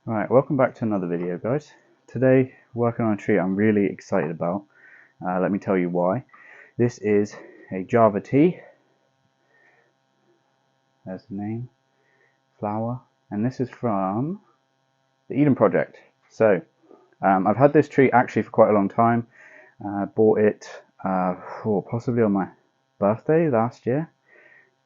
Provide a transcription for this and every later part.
Alright, welcome back to another video, guys. Today, working on a tree I'm really excited about. Let me tell you why. This is a Java tea. There's the name. Flower. And this is from the Eden Project. So, I've had this tree actually for quite a long time. Bought it possibly on my birthday last year.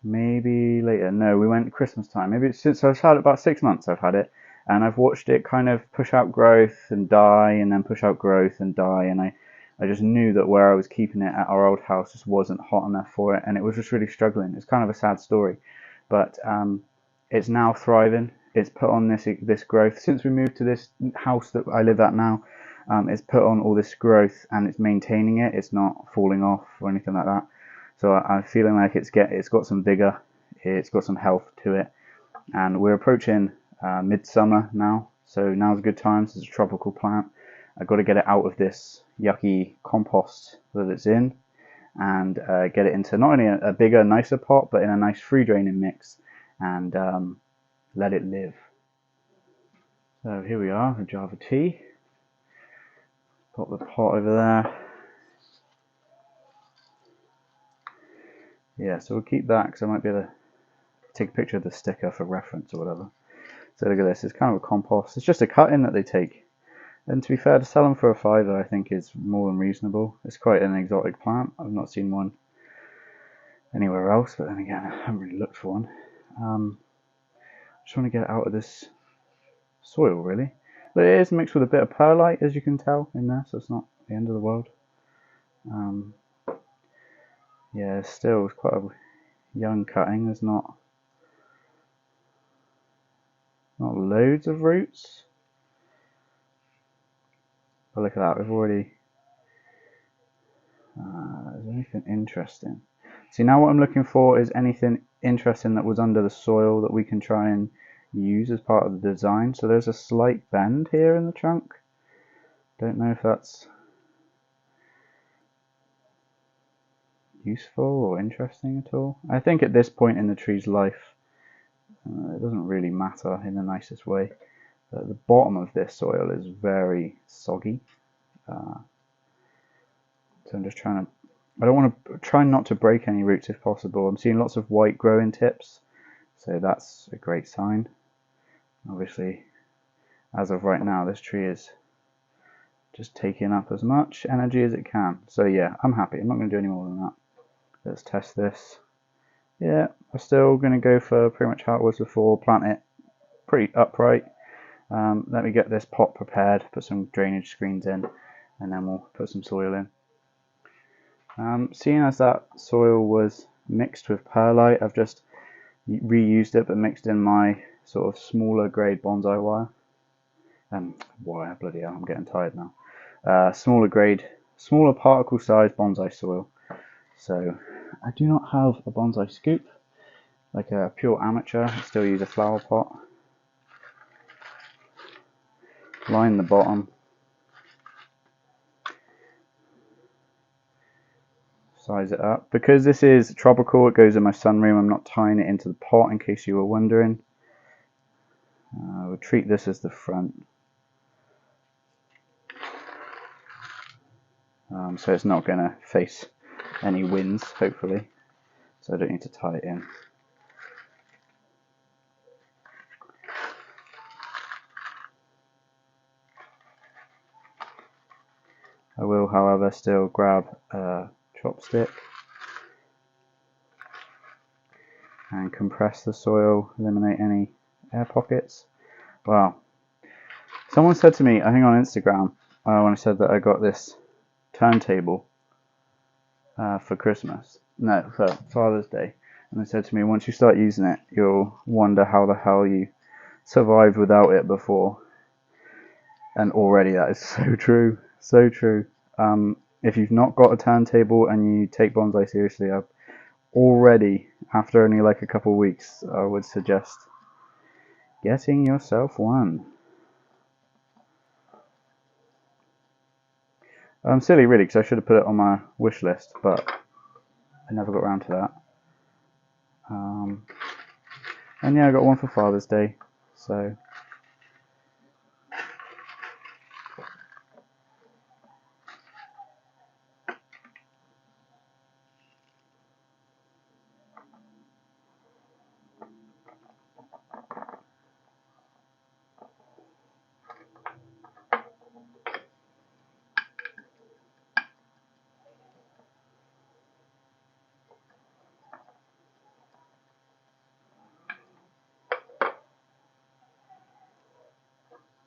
Maybe later. No, we went Christmas time. Maybe it's since I've had it about 6 months I've had it. And I've watched it kind of push out growth and die, and then push out growth and die, and I just knew that where I was keeping it at our old house just wasn't hot enough for it, and it was just really struggling. It's kind of a sad story, but it's now thriving. It's put on this growth since we moved to this house that I live at now. It's put on all this growth, and it's maintaining it. It's not falling off or anything like that. So I'm feeling like it's got some vigor. It's got some health to it, and we're approaching midsummer now, so now's a good time. This is a tropical plant. I've got to get it out of this yucky compost that it's in and get it into not only a bigger, nicer pot, but in a nice free draining mix, and let it live. So here we are, the Java tea. Put the pot over there. Yeah, so we'll keep that because I might be able to take a picture of the sticker for reference or whatever. So look at this, it's kind of a compost. It's just a cut-in that they take. And to be fair, to sell them for a £5 I think is more than reasonable. It's quite an exotic plant. I've not seen one anywhere else, but then again, I haven't really looked for one. Just want to get it out of this soil, really. But it is mixed with a bit of perlite, as you can tell, in there, so it's not the end of the world. Yeah, still, it's quite a young cutting. There's not loads of roots, but look at that, we've already is there anything interesting? See, now what I'm looking for is anything interesting that was under the soil that we can try and use as part of the design. So there's a slight bend here in the trunk. Don't know if that's useful or interesting at all. I think at this point in the tree's life it doesn't really matter in the nicest way. The bottom of this soil is very soggy, so I'm just trying to, I don't want to try not to break any roots if possible. I'm seeing lots of white growing tips, so that's a great sign. Obviously, as of right now, this tree is just taking up as much energy as it can. So yeah, I'm happy. I'm not going to do any more than that. Let's test this. Yeah, I'm still going to go for pretty much how it was before. Plant it pretty upright. Let me get this pot prepared, put some drainage screens in, and then we'll put some soil in. Seeing as that soil was mixed with perlite, I've just reused it but mixed in my sort of smaller grade bonsai wire. Bloody hell, I'm getting tired now. Smaller particle size bonsai soil. So I do not have a bonsai scoop, like a pure amateur. I still use a flower pot. Line the bottom. Size it up. Because this is tropical, it goes in my sunroom. I'm not tying it into the pot in case you were wondering. We'll treat this as the front. So it's not going to face any winds, hopefully. So I don't need to tie it in. I will, however, still grab a chopstick and compress the soil, eliminate any air pockets. Wow. Someone said to me, I think on Instagram, when I said that I got this turntable for Christmas, no, for Father's Day, and they said to me, once you start using it, you'll wonder how the hell you survived without it before. And already that is so true, so true. If you've not got a turntable and you take bonsai seriously, I've already, after only like a couple of weeks, I would suggest getting yourself one. Silly really, because I should have put it on my wish list, but I never got around to that. And yeah, I got one for Father's Day, so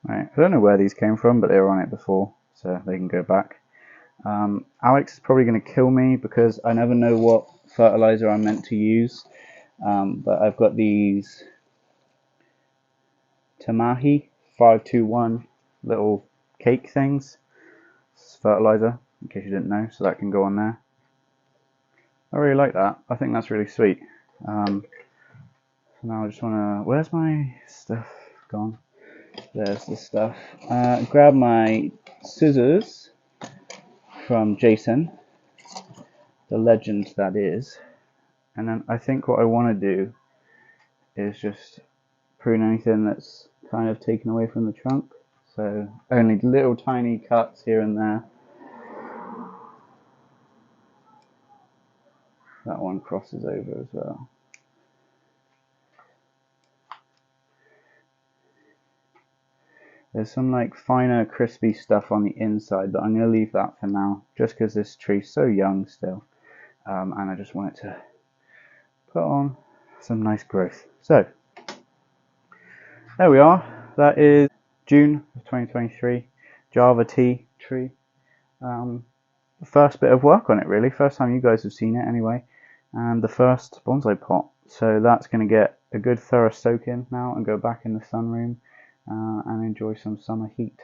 Right, I don't know where these came from, but they were on it before, so they can go back. Alex is probably going to kill me because I never know what fertilizer I'm meant to use. But I've got these Tamahi 521 little cake things. It's fertilizer, in case you didn't know, so that can go on there. I really like that. I think that's really sweet. So now I just want to... Where's my stuff gone? There's the stuff. Grab my scissors from Jason, the legend that is. And then I think what I want to do is just prune anything that's kind of taken away from the trunk. So only little tiny cuts here and there. That one crosses over as well. There's some like finer crispy stuff on the inside, but I'm going to leave that for now just because this tree's so young still, and I just want it to put on some nice growth. So there we are. That is June of 2023 Java tea tree. The first bit of work on it really, first time you guys have seen it anyway, and the first bonsai pot. So that's going to get a good thorough soak in now and go back in the sunroom and enjoy some summer heat.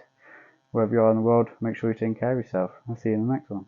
Wherever you are in the world, make sure you're taking care of yourself. I'll see you in the next one.